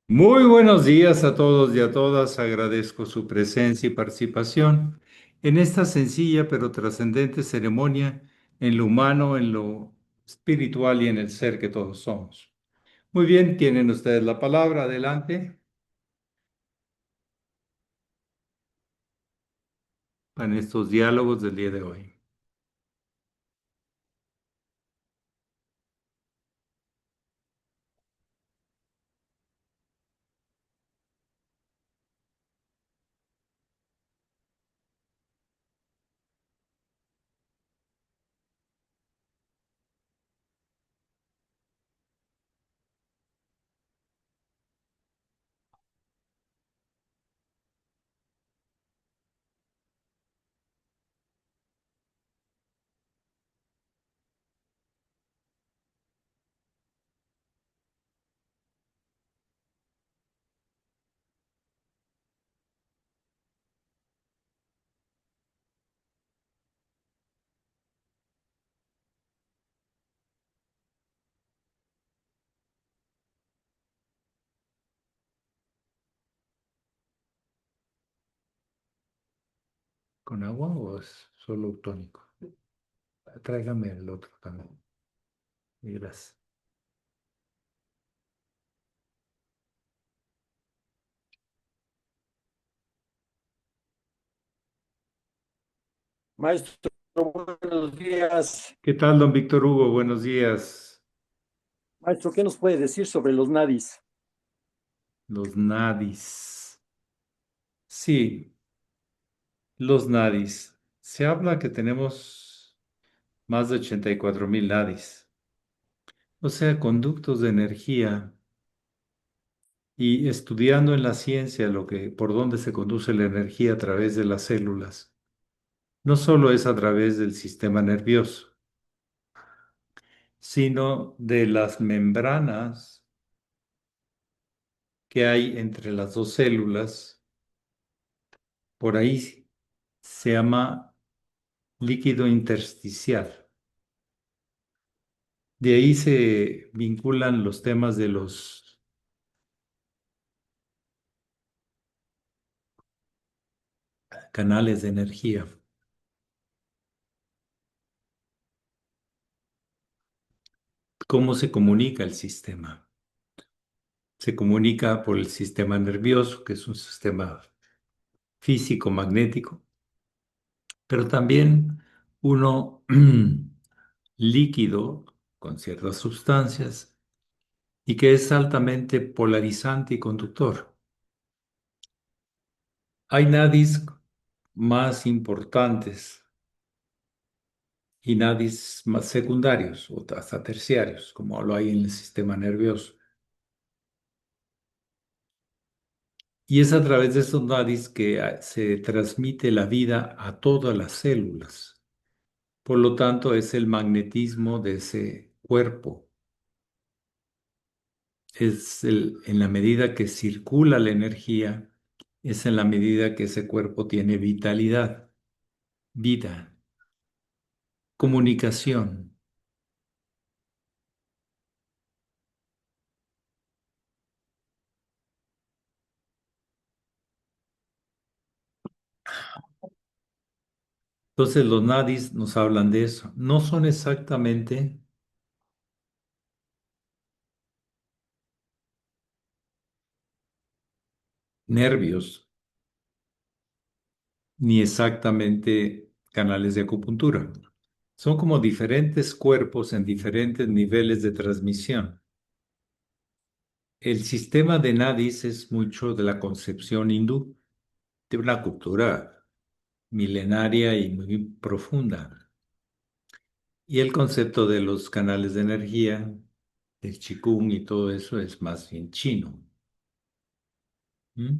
Muy buenos días a todos y a todas. Agradezco su presencia y participación en esta sencilla pero trascendente ceremonia en lo humano, en lo espiritual y en el ser que todos somos. Muy bien, tienen ustedes la palabra. Adelante en estos diálogos del día de hoy. ¿Con agua o es solo tónico? Tráigame el otro también. Y gracias. Maestro, buenos días. ¿Qué tal, don Víctor Hugo? Buenos días. Maestro, ¿qué nos puede decir sobre los nadis? Los nadis. Sí, los nadis. Se habla que tenemos más de 84,000 nadis, o sea, conductos de energía, y estudiando en la ciencia por dónde se conduce la energía a través de las células. No solo es a través del sistema nervioso, sino de las membranas que hay entre las dos células. Por ahí se llama líquido intersticial. De ahí se vinculan los temas de los canales de energía. ¿Cómo se comunica el sistema? Se comunica por el sistema nervioso, que es un sistema físico magnético, pero también uno líquido con ciertas sustancias y que es altamente polarizante y conductor. Hay nadis más importantes y nadis más secundarios o hasta terciarios, como lo hay en el sistema nervioso. Y es a través de estos nadis que se transmite la vida a todas las células. Por lo tanto, es el magnetismo de ese cuerpo. En la medida que circula la energía, es en la medida que ese cuerpo tiene vitalidad, vida, comunicación. Entonces, los nadis nos hablan de eso. No son exactamente nervios ni exactamente canales de acupuntura. Son como diferentes cuerpos en diferentes niveles de transmisión. El sistema de nadis es mucho de la concepción hindú, de una cultura milenaria y muy profunda. Y el concepto de los canales de energía, del Qigong y todo eso es más bien chino. ¿Mm?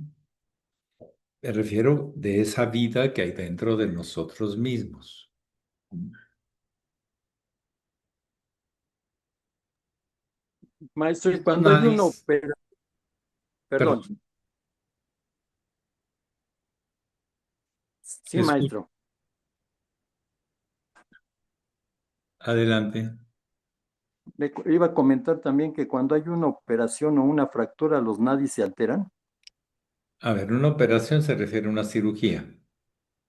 Me refiero de esa vida que hay dentro de nosotros mismos. Maestro, y Estos cuando hay una nadis, operación, perdón, perdón, sí, escucha, maestro. adelante. Iba a comentar también que cuando hay una operación o una fractura, los nadis se alteran. A ver, una operación se refiere a una cirugía.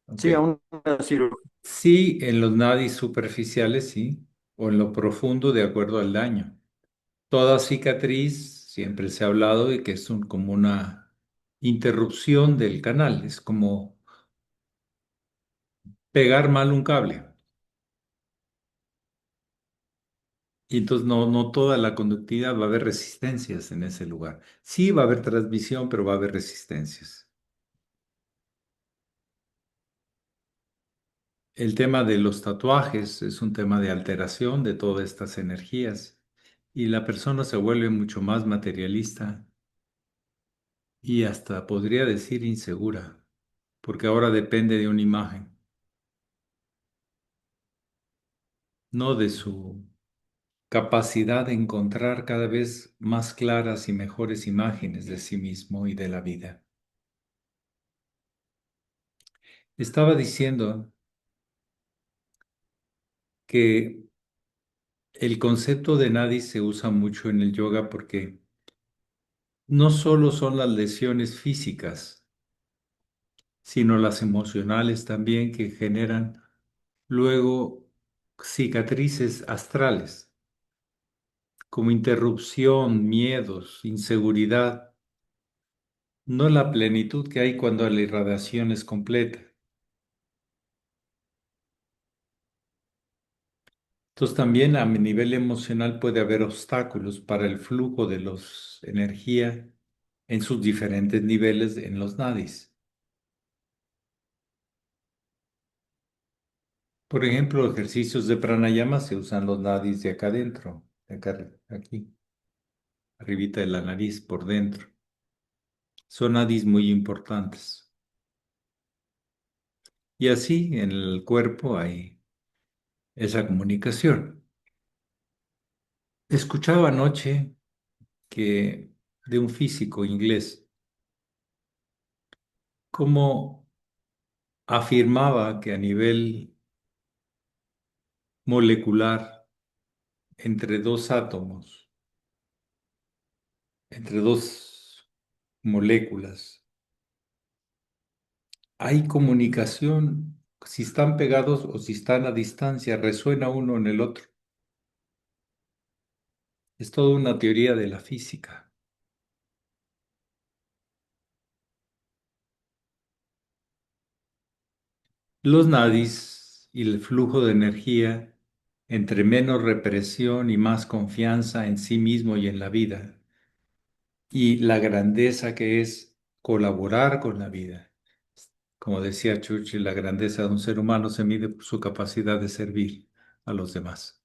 Ok. Sí, a una cirugía. Sí, en los nadis superficiales, sí, o en lo profundo de acuerdo al daño. Toda cicatriz, siempre se ha hablado de que es como una interrupción del canal, es como pegar mal un cable. Y entonces no toda la conductividad va a haber resistencias en ese lugar. Sí va a haber transmisión, pero va a haber resistencias. El tema de los tatuajes es un tema de alteración de todas estas energías y la persona se vuelve mucho más materialista y hasta podría decir insegura, porque ahora depende de una imagen, no de su capacidad de encontrar cada vez más claras y mejores imágenes de sí mismo y de la vida. Estaba diciendo que el concepto de nadi se usa mucho en el yoga porque no solo son las lesiones físicas, sino las emocionales también que generan luego cicatrices astrales, como interrupción, miedos, inseguridad, no la plenitud que hay cuando la irradiación es completa. Entonces también a mi nivel emocional puede haber obstáculos para el flujo de los energía en sus diferentes niveles en los nadis. Por ejemplo, ejercicios de pranayama se usan los nadis de acá adentro, de acá, aquí, arribita de la nariz, por dentro. Son nadis muy importantes. Y así en el cuerpo hay esa comunicación. Escuchaba anoche que de un físico inglés, cómo afirmaba que a nivel molecular, entre dos átomos, entre dos moléculas, hay comunicación. Si están pegados o si están a distancia, resuena uno en el otro. Es toda una teoría de la física. Los nadis y el flujo de energía, entre menos represión y más confianza en sí mismo y en la vida, y la grandeza que es colaborar con la vida. Como decía Churchill, la grandeza de un ser humano se mide por su capacidad de servir a los demás.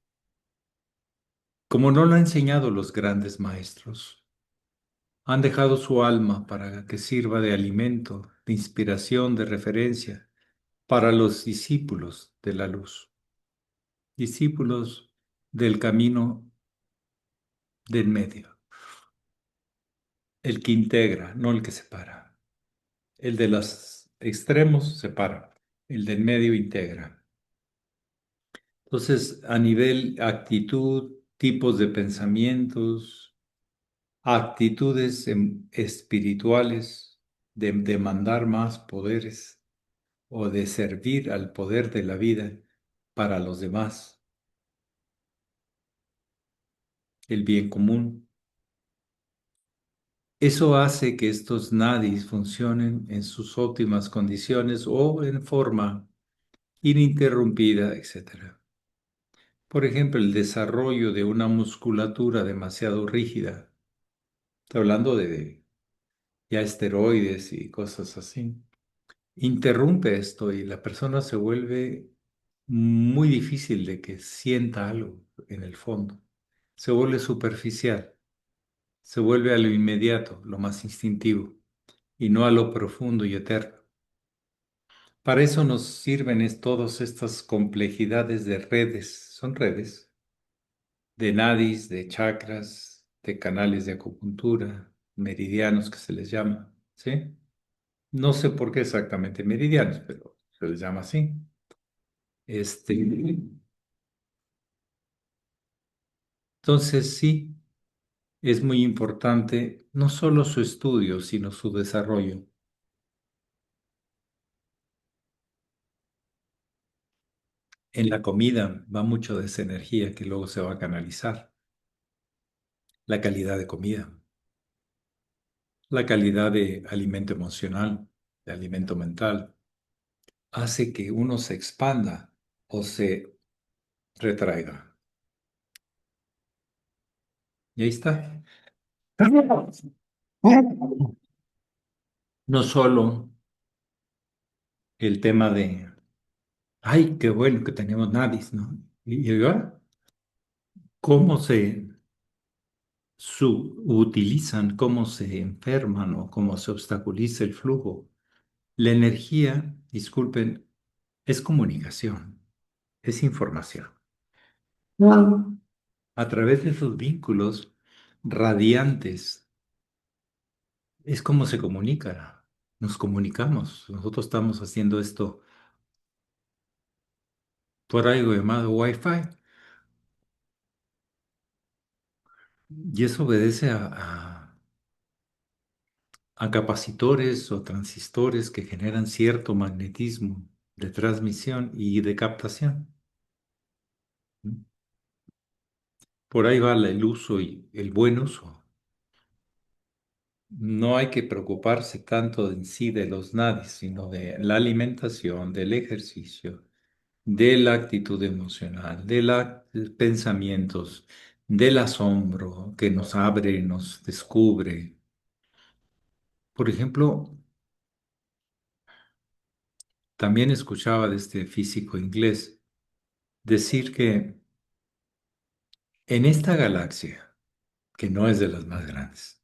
Como no lo han enseñado los grandes maestros, han dejado su alma para que sirva de alimento, de inspiración, de referencia para los discípulos de la luz, discípulos del camino del medio, el que integra, no el que separa. El de los extremos separa, el del medio integra. Entonces, a nivel actitud, tipos de pensamientos, actitudes espirituales, de demandar más poderes o de servir al poder de la vida para los demás, el bien común. Eso hace que estos nadis funcionen en sus óptimas condiciones o en forma ininterrumpida, etc. Por ejemplo, el desarrollo de una musculatura demasiado rígida. Estoy hablando de ya esteroides y cosas así. Interrumpe esto y la persona se vuelve muy difícil de que sienta algo en el fondo. Se vuelve superficial, se vuelve a lo inmediato, lo más instintivo, y no a lo profundo y eterno. Para eso nos sirven todas estas complejidades de redes, son redes, de nadis, de chakras, de canales de acupuntura, meridianos que se les llama, ¿sí? No sé por qué exactamente meridianos, pero se les llama así. Este, Entonces, sí, es muy importante no solo su estudio, sino su desarrollo. En la comida va mucho de esa energía que luego se va a canalizar. La calidad de comida, la calidad de alimento emocional, de alimento mental, hace que uno se expanda o se retraiga. Y ahí está. No solo el tema de, ay, qué bueno que tenemos nadis, ¿no? Y ahora, ¿cómo se utilizan, cómo se enferman o cómo se obstaculiza el flujo? La energía, disculpen, es comunicación, es información. Ah. A través de esos vínculos radiantes, es como se comunica. Nos comunicamos. Nosotros estamos haciendo esto por algo llamado Wi-Fi. Y eso obedece a capacitores o transistores que generan cierto magnetismo de transmisión y de captación. Por ahí va el uso y el buen uso. No hay que preocuparse tanto en sí de los nadis, sino de la alimentación, del ejercicio, de la actitud emocional, de los pensamientos, del asombro que nos abre, nos descubre. Por ejemplo, también escuchaba de este físico inglés decir que en esta galaxia, que no es de las más grandes,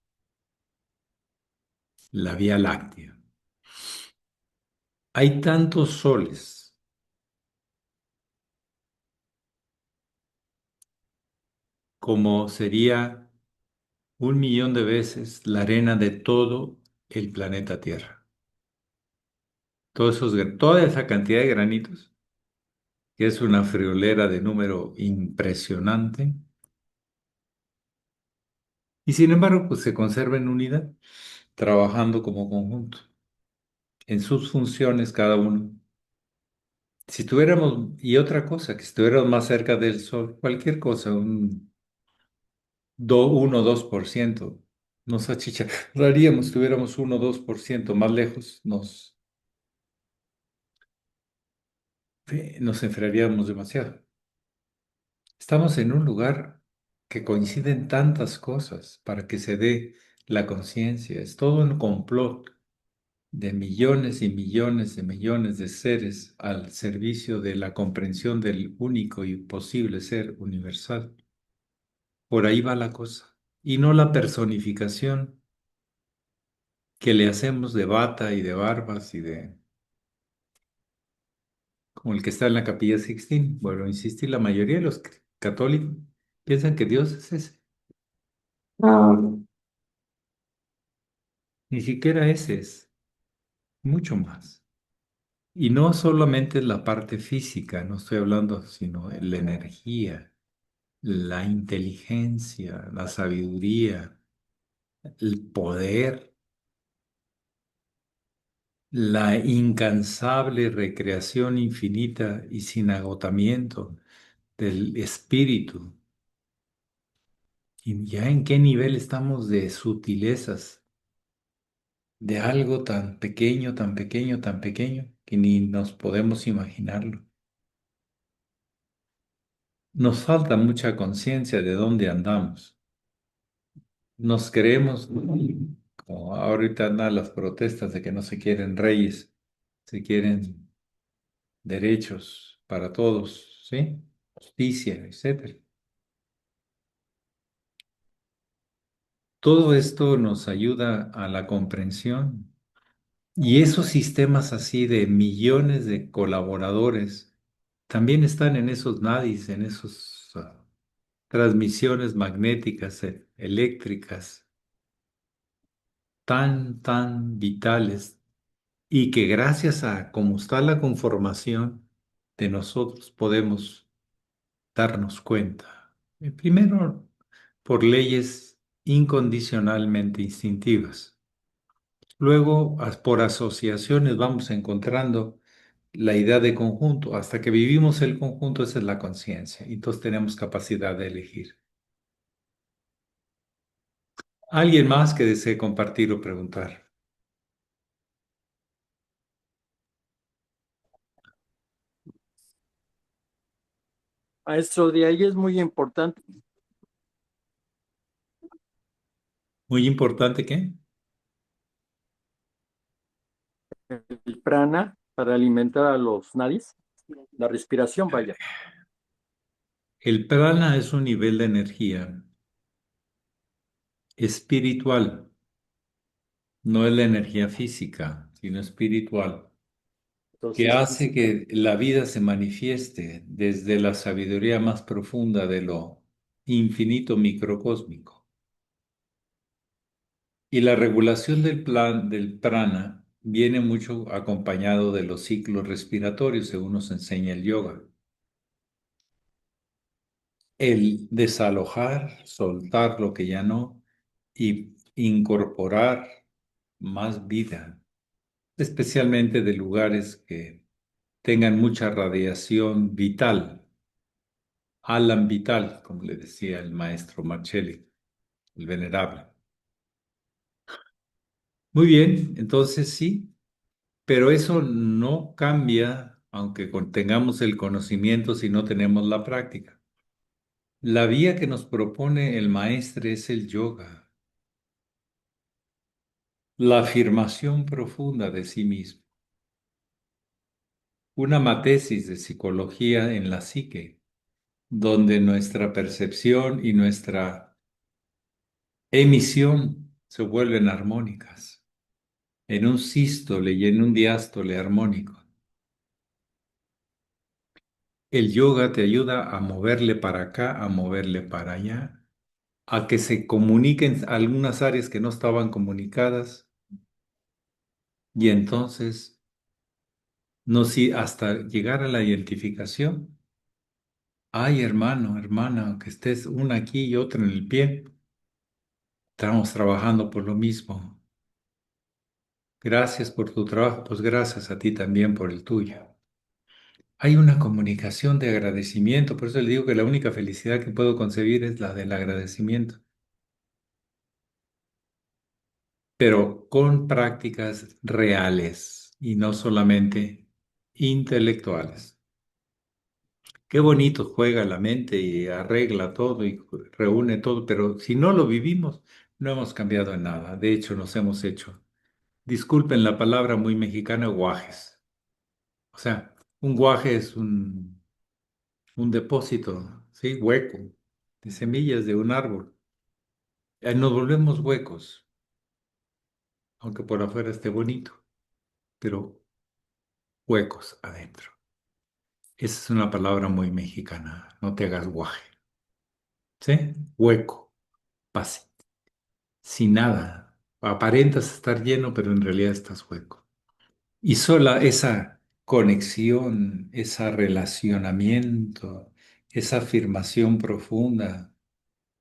la Vía Láctea, hay tantos soles como sería 1 millón de veces la arena de todo el planeta Tierra. Toda esa cantidad de granitos, que es una friolera de número impresionante, y sin embargo, pues se conserva en unidad, trabajando como conjunto, en sus funciones cada uno. Si tuviéramos, y otra cosa, que estuviéramos más cerca del Sol, cualquier cosa, 1 o 2%, nos achicharraríamos, si tuviéramos 1 o 2% más lejos, nos enfriaríamos demasiado. Estamos en un lugar que coinciden tantas cosas para que se dé la conciencia. Es todo un complot de millones y millones de millones de seres al servicio de la comprensión del único y posible ser universal. Por ahí va la cosa. Y no la personificación que le hacemos de bata y de barbas y de, como el que está en la Capilla Sixtina. Bueno, insistir, la mayoría de los católicos piensan que Dios es ese. Ah. Ni siquiera ese es, mucho más. Y no solamente es la parte física, no estoy hablando, sino de la energía, la inteligencia, la sabiduría, el poder, la incansable recreación infinita y sin agotamiento del espíritu. Y ya en qué nivel estamos de sutilezas, de algo tan pequeño, tan pequeño, tan pequeño, que ni nos podemos imaginarlo. Nos falta mucha conciencia de dónde andamos. Nos creemos, como ahorita andan las protestas de que no se quieren reyes, se quieren derechos para todos, ¿sí? Justicia, etcétera. Todo esto nos ayuda a la comprensión. Y esos sistemas así de millones de colaboradores también están en esos nadis, en esos transmisiones magnéticas, eléctricas, tan vitales y que gracias a cómo está la conformación de nosotros podemos darnos cuenta. Primero, por leyes incondicionalmente instintivas. Luego, por asociaciones, vamos encontrando la idea de conjunto. Hasta que vivimos el conjunto, esa es la conciencia. Y entonces tenemos capacidad de elegir. ¿Alguien más que desee compartir o preguntar? Maestro, de ahí es muy importante Muy importante que el prana para alimentar a los nadis, la respiración, vaya. el prana es un nivel de energía espiritual, no es la energía física, sino espiritual, que Entonces, hace que la vida se manifieste desde la sabiduría más profunda de lo infinito microcósmico. Y la regulación del plan del prana viene mucho acompañado de los ciclos respiratorios, según nos enseña el yoga. El desalojar, soltar lo que ya no y incorporar más vida, especialmente de lugares que tengan mucha radiación vital, Alan vital, como le decía el maestro Marcelli, el venerable. Muy bien, entonces sí, pero eso no cambia, aunque tengamos el conocimiento si no tenemos la práctica. La vía que nos propone el maestro es el yoga, la afirmación profunda de sí mismo, una matesis de psicología en la psique, donde nuestra percepción y nuestra emisión se vuelven armónicas, en un sístole y en un diástole armónico. El yoga te ayuda a moverle para acá, a moverle para allá, a que se comuniquen algunas áreas que no estaban comunicadas y entonces no si hasta llegar a la identificación. Ay, hermano, hermana, que estés una aquí y otra en el pie, estamos trabajando por lo mismo. Gracias por tu trabajo, pues gracias a ti también por el tuyo. Hay una comunicación de agradecimiento, por eso le digo que la única felicidad que puedo concebir es la del agradecimiento, pero con prácticas reales y no solamente intelectuales. Qué bonito juega la mente y arregla todo y reúne todo, pero si no lo vivimos, no hemos cambiado en nada. De hecho, nos hemos hecho, disculpen la palabra muy mexicana, guajes. O sea, un guaje es un depósito, ¿sí? Hueco, de semillas de un árbol. Nos volvemos huecos, aunque por afuera esté bonito, pero huecos adentro. Esa es una palabra muy mexicana, no te hagas guaje, ¿sí? Hueco, pase, sin nada. Aparentas estar lleno, pero en realidad estás hueco. Y sola esa conexión, ese relacionamiento, esa afirmación profunda,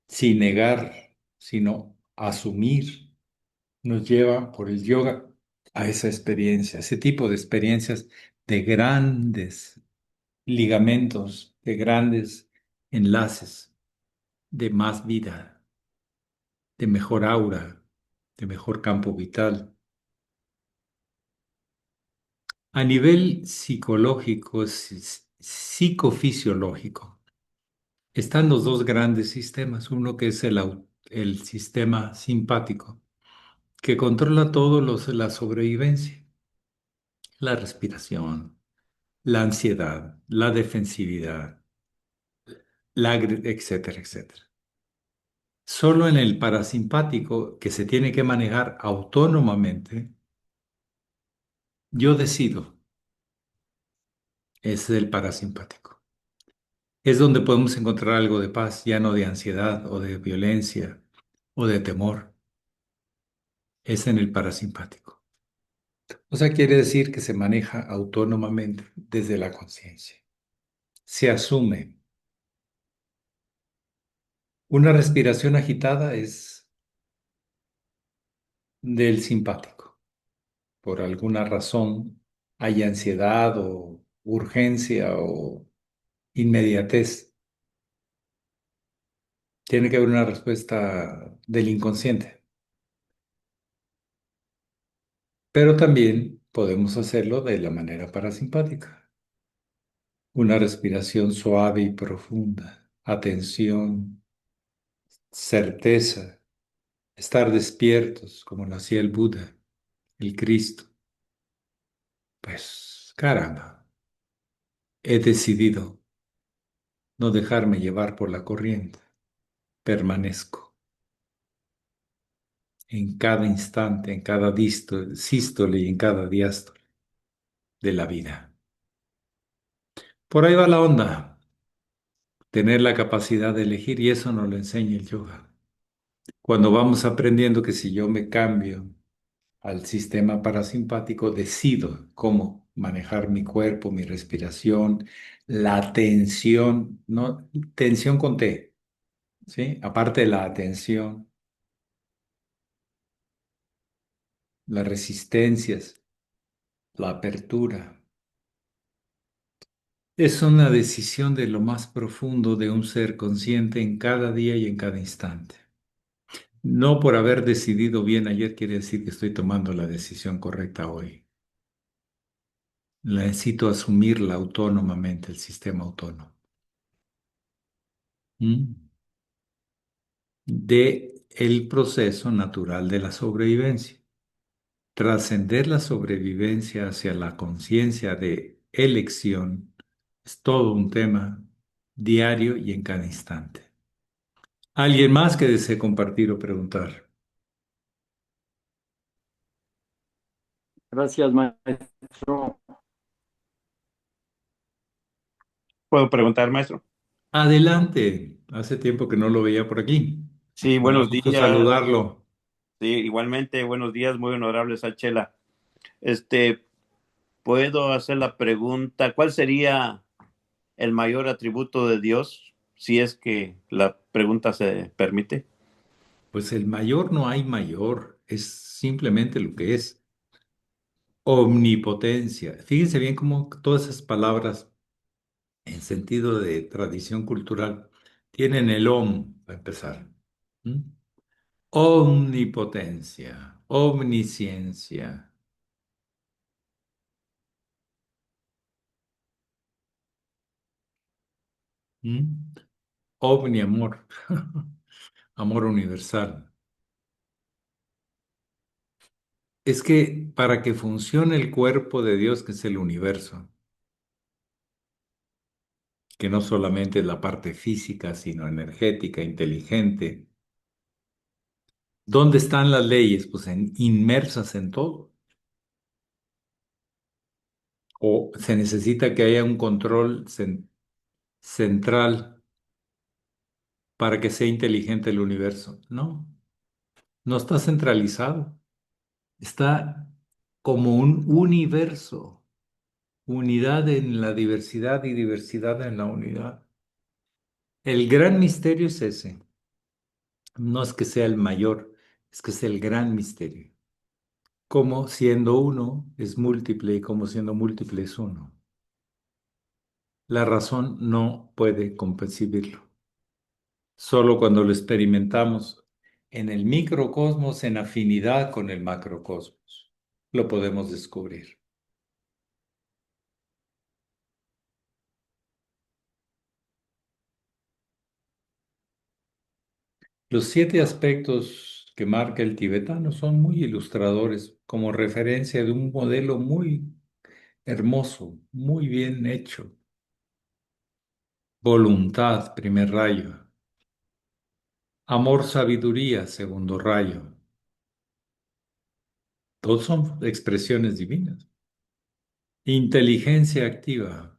sin negar, sino asumir, nos lleva por el yoga a esa experiencia, ese tipo de experiencias de grandes ligamentos, de grandes enlaces, de más vida, de mejor aura, de mejor campo vital. A nivel psicológico, psicofisiológico, están los dos grandes sistemas, uno que es el sistema simpático, que controla todo la sobrevivencia, la respiración, la ansiedad, la defensividad, etcétera, etcétera. Solo en el parasimpático, que se tiene que manejar autónomamente, yo decido, es el parasimpático. Es donde podemos encontrar algo de paz, ya no de ansiedad o de violencia o de temor. Es en el parasimpático. O sea, quiere decir que se maneja autónomamente desde la conciencia. Se asume. Una respiración agitada es del simpático. Por alguna razón hay ansiedad o urgencia o inmediatez. Tiene que haber una respuesta del inconsciente. Pero también podemos hacerlo de la manera parasimpática. Una respiración suave y profunda, atención, certeza, estar despiertos como lo hacía el Buda, el Cristo. Pues caramba, he decidido no dejarme llevar por la corriente. Permanezco en cada instante, en cada sístole y en cada diástole de la vida. Por ahí va la onda, tener la capacidad de elegir y eso nos lo enseña el yoga. Cuando vamos aprendiendo que si yo me cambio al sistema parasimpático, decido cómo manejar mi cuerpo, mi respiración, la tensión, no tensión con T, ¿sí? Aparte de la atención, las resistencias, la apertura. Es una decisión de lo más profundo de un ser consciente en cada día y en cada instante. No por haber decidido bien ayer quiere decir que estoy tomando la decisión correcta hoy. Necesito asumirla autónomamente, el sistema autónomo. ¿Mm? De el proceso natural de la sobrevivencia. Trascender la sobrevivencia hacia la conciencia de elección es todo un tema diario y en cada instante. ¿Alguien más que desee compartir o preguntar? Gracias, maestro. ¿Puedo preguntar, maestro? Adelante. Hace tiempo que no lo veía por aquí. Sí, Me da buenos gusto días. saludarlo. Sí, igualmente, buenos días, muy honorable Sachela. Este, ¿puedo hacer la pregunta? ¿Cuál sería el mayor atributo de Dios? Si es que la pregunta se permite. Pues el mayor no hay mayor, es simplemente lo que es. Omnipotencia. Fíjense bien cómo todas esas palabras en sentido de tradición cultural tienen el para empezar. ¿Mm? Omnipotencia, omnisciencia, ¿mm? Omniamor, amor universal. Es que para que funcione el cuerpo de Dios, que es el universo, que no solamente es la parte física, sino energética, inteligente, ¿dónde están las leyes? Pues inmersas en todo. O se necesita que haya un control central para que sea inteligente el universo. No, no está centralizado. Está como un universo, unidad en la diversidad y diversidad en la unidad. El gran misterio es ese. No es que sea el mayor, es que es el gran misterio. Cómo siendo uno es múltiple y cómo siendo múltiple es uno. La razón no puede concebirlo. Solo cuando lo experimentamos en el microcosmos en afinidad con el macrocosmos, lo podemos descubrir. Los 7 aspectos que marca el tibetano son muy ilustradores como referencia de un modelo muy hermoso, muy bien hecho. Voluntad, primer rayo. Amor, sabiduría, segundo rayo. Todos son expresiones divinas. Inteligencia activa.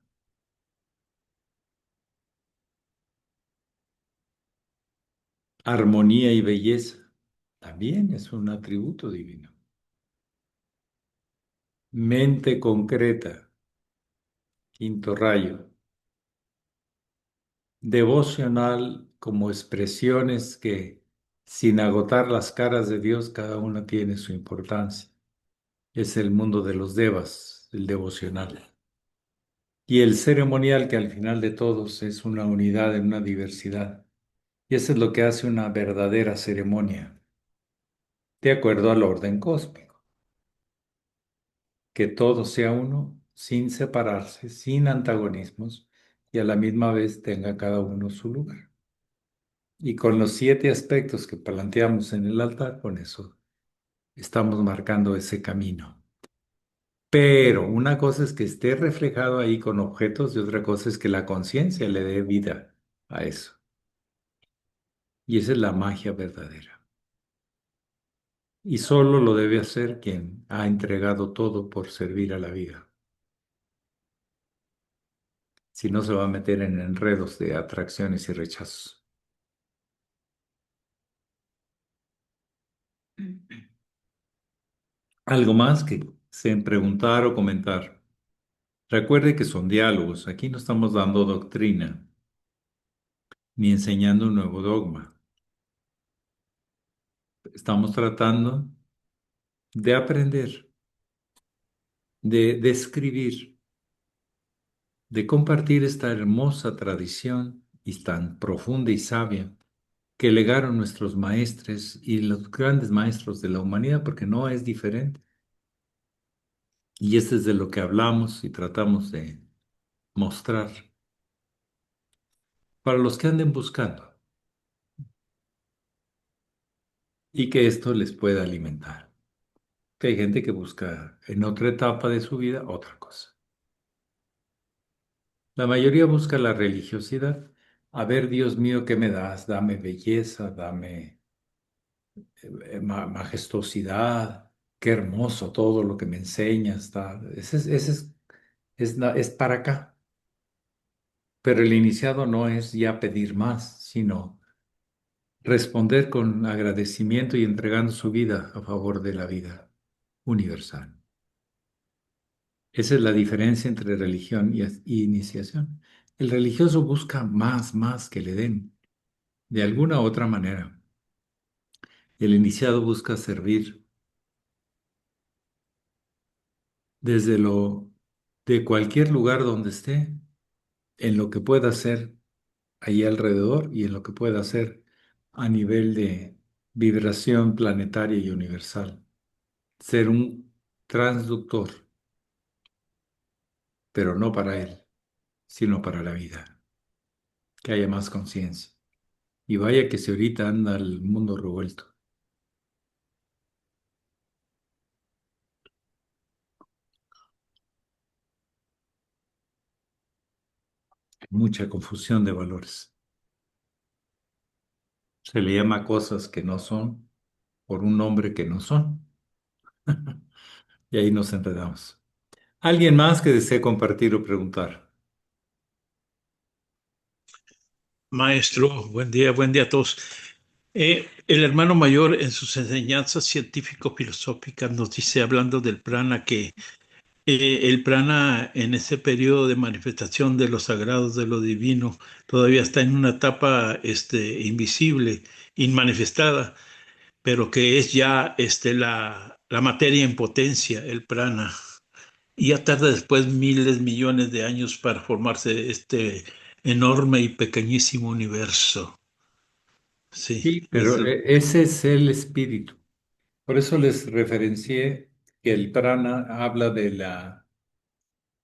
Armonía y belleza. También es un atributo divino. Mente concreta. Quinto rayo. Devocional como expresiones que, sin agotar las caras de Dios, cada una tiene su importancia. Es el mundo de los devas, el devocional. Y el ceremonial, que al final de todos es una unidad en una diversidad. Y eso es lo que hace una verdadera ceremonia, de acuerdo al orden cósmico. Que todo sea uno, sin separarse, sin antagonismos, y a la misma vez tenga cada uno su lugar. Y con los 7 aspectos que planteamos en el altar, con eso estamos marcando ese camino. Pero una cosa es que esté reflejado ahí con objetos y otra cosa es que la conciencia le dé vida a eso. Y esa es la magia verdadera. Y solo lo debe hacer quien ha entregado todo por servir a la vida. Si no, se va a meter en enredos de atracciones y rechazos. Algo más que se preguntar o comentar. Recuerde que son diálogos. Aquí no estamos dando doctrina ni enseñando un nuevo dogma. Estamos tratando de aprender, de describir, de compartir esta hermosa tradición y tan profunda y sabia que legaron nuestros maestres y los grandes maestros de la humanidad, porque no es diferente. Y este es de lo que hablamos y tratamos de mostrar para los que anden buscando y que esto les pueda alimentar. Que hay gente que busca en otra etapa de su vida otra cosa. La mayoría busca la religiosidad. A ver, Dios mío, ¿qué me das? Dame belleza, dame majestuosidad, qué hermoso todo lo que me enseñas. Es para acá. Pero el iniciado no es ya pedir más, sino responder con agradecimiento y entregando su vida a favor de la vida universal. Esa es la diferencia entre religión y iniciación. El religioso busca más que le den, de alguna u otra manera. El iniciado busca servir desde de cualquier lugar donde esté, en lo que pueda hacer ahí alrededor y en lo que pueda hacer a nivel de vibración planetaria y universal. Ser un transductor, pero no para él, sino para la vida, que haya más conciencia. Y vaya que si ahorita anda el mundo revuelto. Mucha confusión de valores. Se le llama cosas que no son por un nombre que no son. Y ahí nos enredamos. ¿Alguien más que desee compartir o preguntar? Maestro, buen día a todos. El hermano mayor en sus enseñanzas científico-filosóficas nos dice, hablando del prana, que el prana en ese periodo de manifestación de los sagrados, de lo divino, todavía está en una etapa invisible, inmanifestada, pero que es ya la materia en potencia, el prana. Y ya tarda después miles, millones de años para formarse este enorme y pequeñísimo universo. Sí, Sí, pero ese es el espíritu. Por eso les referencié que el prana habla de la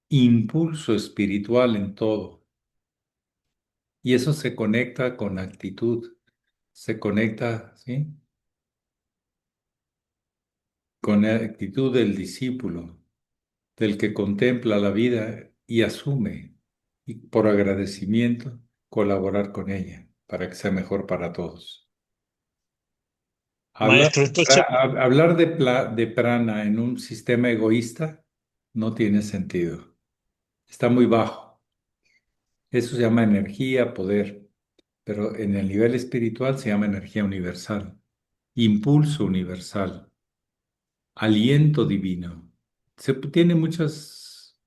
impulso espiritual en todo. Y eso se conecta con actitud, se conecta, ¿sí? Con la actitud del discípulo, del que contempla la vida y asume, y por agradecimiento, colaborar con ella para que sea mejor para todos. Hablar, maestro, entonces, hablar de prana en un sistema egoísta no tiene sentido. Está muy bajo. Eso se llama energía, poder, pero en el nivel espiritual se llama energía universal, impulso universal, aliento divino. Tiene muchas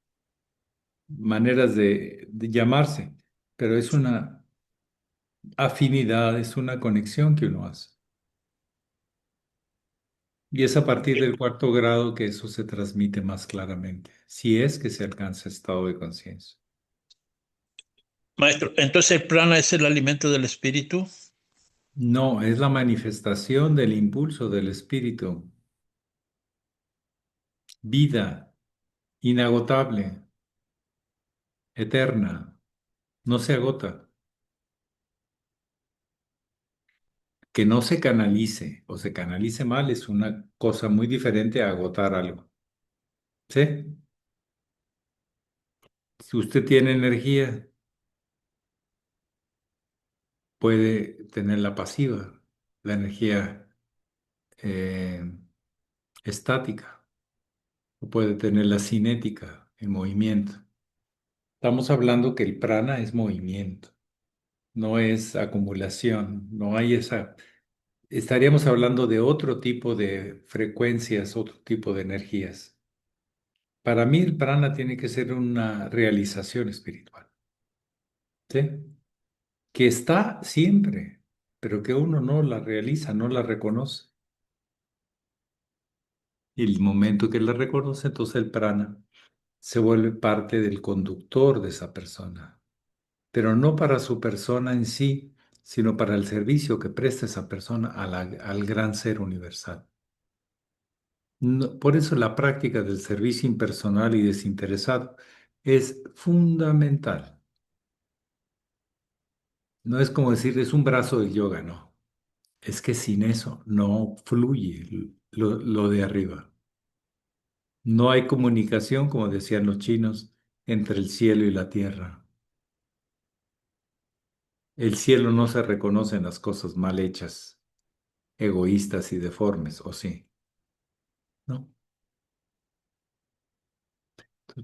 maneras de llamarse, pero es una Afinidad es una conexión que uno hace. Y es a partir del cuarto grado que eso se transmite más claramente, si es que se alcanza estado de conciencia. Maestro, entonces el prana es el alimento del espíritu. No, es la manifestación del impulso del espíritu. Vida, inagotable, eterna, no se agota. Que no se canalice o se canalice mal es una cosa muy diferente a agotar algo. ¿Sí? Si usted tiene energía, puede tenerla pasiva, la energía eh, estática, o puede tenerla cinética, en movimiento. Estamos hablando que el prana es movimiento, no es acumulación, no hay esa. Estaríamos hablando de otro tipo de frecuencias, otro tipo de energías. Para mí el prana tiene que ser una realización espiritual, ¿sí? Que está siempre, pero que uno no la realiza, no la reconoce. Y el momento que la reconoce, entonces el prana se vuelve parte del conductor de esa persona, pero no para su persona en sí, sino para el servicio que presta esa persona al gran ser universal. Por eso la práctica del servicio impersonal y desinteresado es fundamental. No es como decir, es un brazo del yoga, no. Es que sin eso no fluye lo de arriba. No hay comunicación, como decían los chinos, entre el cielo y la tierra. El cielo no se reconoce en las cosas mal hechas, egoístas y deformes, ¿o sí? ¿No?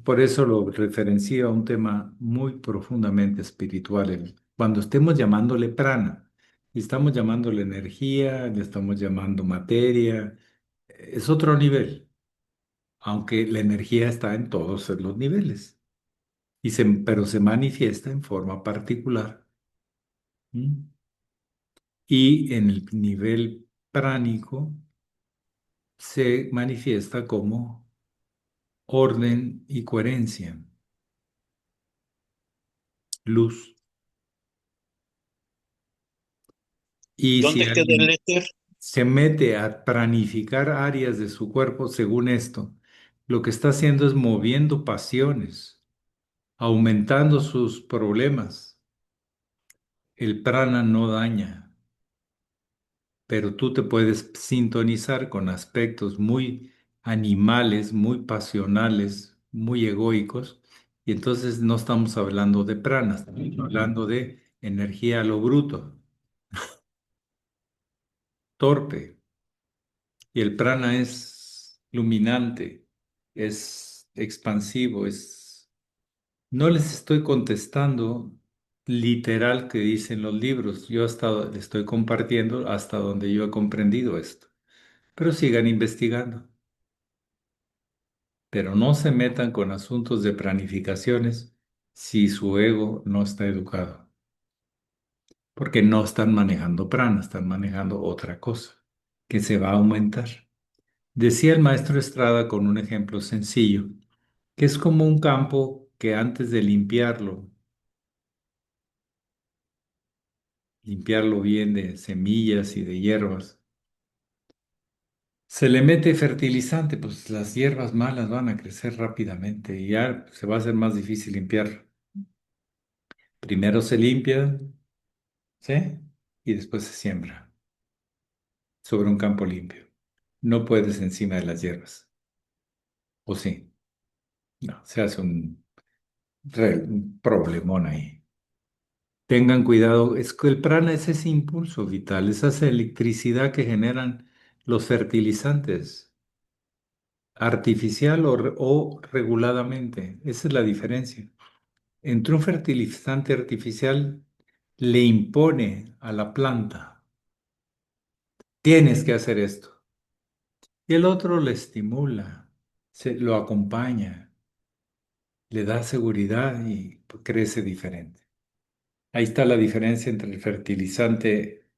Por eso lo referencio a un tema muy profundamente espiritual. Cuando estemos llamándole prana, y estamos llamándole energía, le estamos llamando materia, es otro nivel, aunque la energía está en todos los niveles, pero se manifiesta en forma particular. ¿Mm? Y en el nivel pránico se manifiesta como orden y coherencia, luz. Y si ¿Dónde queda el alguien éter? se mete a planificar áreas de su cuerpo según esto, lo que está haciendo es moviendo pasiones, aumentando sus problemas. El prana no daña, pero tú te puedes sintonizar con aspectos muy animales, muy pasionales, muy egoicos, y entonces no estamos hablando de prana, estamos hablando de energía a lo bruto, torpe. Y el prana es luminante, es expansivo, es. No les estoy contestando literal que dicen los libros. Yo hasta le estoy compartiendo hasta donde yo he comprendido esto. Pero sigan investigando. Pero no se metan con asuntos de planificaciones si su ego no está educado. Porque no están manejando prana, están manejando otra cosa que se va a aumentar. Decía el maestro Estrada con un ejemplo sencillo, que es como un campo que antes de limpiarlo bien de semillas y de hierbas, se le mete fertilizante, pues las hierbas malas van a crecer rápidamente y ya se va a hacer más difícil limpiar. Primero se limpia, ¿sí? Y después se siembra sobre un campo limpio. No puedes encima de las hierbas, ¿o sí? No, se hace un problemón ahí. Tengan cuidado, es que el prana es ese impulso vital, es esa electricidad que generan los fertilizantes, artificial o reguladamente. Esa es la diferencia. Entre un fertilizante artificial le impone a la planta, tienes que hacer esto. Y el otro le estimula, lo acompaña, le da seguridad y crece diferente. Ahí está la diferencia entre el fertilizante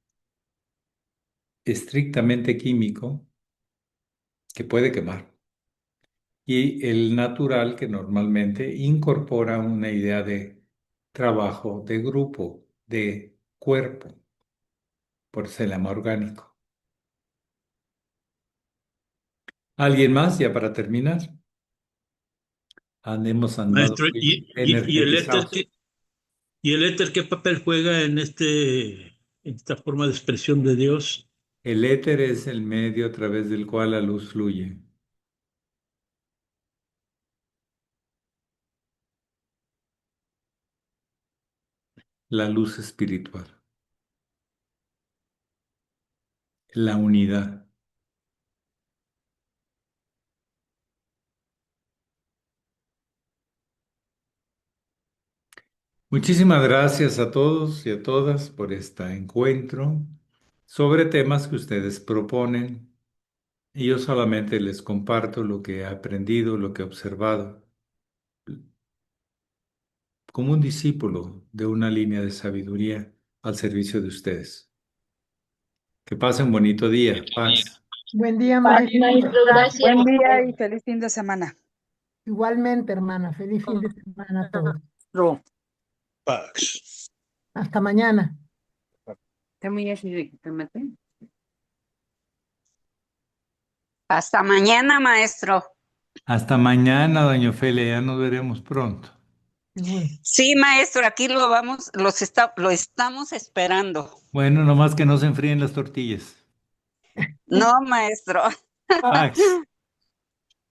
estrictamente químico, que puede quemar, y el natural, que normalmente incorpora una idea de trabajo, de grupo, de cuerpo, por eso se llama orgánico. ¿Alguien más ya para terminar? Hemos andado Maestro, muy energetizados. ¿y el éter qué papel juega en esta forma de expresión de Dios? El éter es el medio a través del cual la luz fluye. La luz espiritual, la unidad. Muchísimas gracias a todos y a todas por este encuentro sobre temas que ustedes proponen, y yo solamente les comparto lo que he aprendido, lo que he observado, como un discípulo de una línea de sabiduría al servicio de ustedes. Que pasen un bonito día. Paz. Buen día, Paz, maestro. maestro, gracias. Buen día y feliz fin de semana. Igualmente, hermana. Feliz fin de semana a todos. Maestro, Pax. Hasta mañana. Hasta mañana, maestro. Hasta mañana, doña Ofelia, ya nos veremos pronto. Seguro. Sí, maestro, aquí lo estamos esperando. Bueno, nomás que no se enfríen las tortillas. No, maestro. Pax.